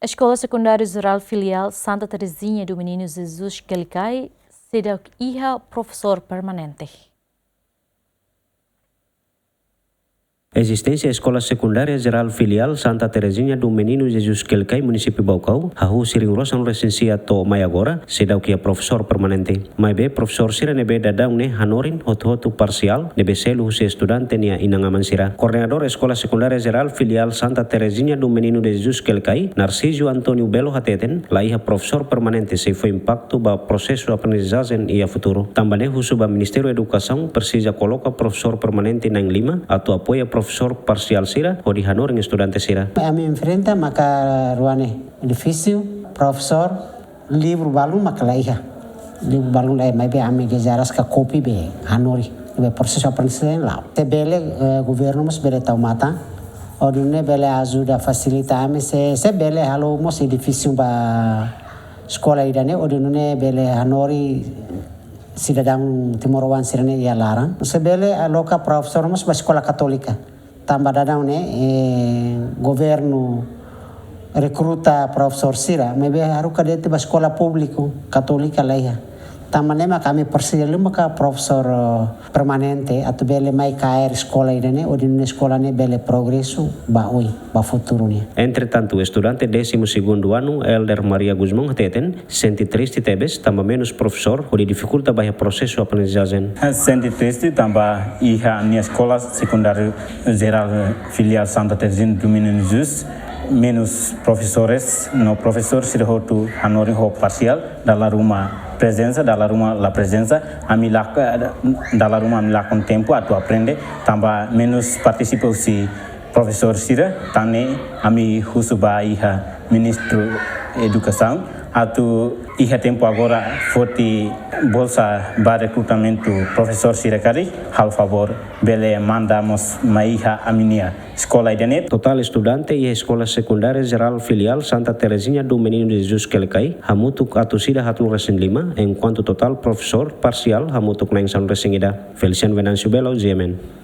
Escola Secundária Geral Filial Santa Terezinha do Menino Jesus Quelicai será IHA professor permanente. Existência Escola Secundária Geral Filial Santa Terezinha do Menino Jesus Quelicai, município Baucau, hahu siringrosan resensia to mai agora, sedau kia professor permanente. Mai be professor sira nebe dadang ne hanorin hotu parsial, nebe selu husi estudante nia inangaman sira. Koordinador Escola Secundária Geral Filial Santa Terezinha do Menino Jesus Quelicai, Narciso Antônio Belo Hateten, laiha professor permanente se foi impacto ba processo aprendizagem ia futuro. Também husu ba Ministério Educação precisa coloca professor permanente na Lima, atau apoia professor parcial sira ou de hanoring estudante sira. A me enfrenta maka ruane edifício professor livro balum maka laiha livro balum lai mai be ame gejaras ka kopi be hanori be processo aprendizagem lá. Te bele governo mas bele tau mata odune bele ajuda facilita ame se bele halo mos edifício ba sekolah idane odune bele hanori cidadão timorowan sirene ia larang sebele aloka professor mas ba sekolah katolika tambah dadang governo recruta professor sira mebe haru kadete ba sekolah público katolika laiha tambah nema kami persilu maka professor permanente atau bele mai cair sekolah idane odine sekolah ne bele progresso ba oi ba futuro ne. Entretanto, estudante 12º ano Elder Maria Guzmão Hateten sente triste tebes tambah menos professor o de dificulta bahia processo aprendizagem. Sente triste tambah iha minha escola secundária geral filial Santa Terezinha do Menino Jesus menos professores, no professor sira hotu hanori ho parcial dalam rumah presença la presença dalam rumah amila com tempo atu aprende tambah menos participação professor sira tane ami husuba iha ministro educação atu iha tempo agora forte bolsa ba recrutamento professor sira kari hal favor bele mandamos maiha aminia escola idanet. Total estudante e Escola Secundária Geral Filial Santa Terezinha do Menino Jesus Quelicai hamutuk atu sida hatul resen 5 enquanto total professor parcial hamutuk nang san resengida. Felician Venancio Belo, GMN.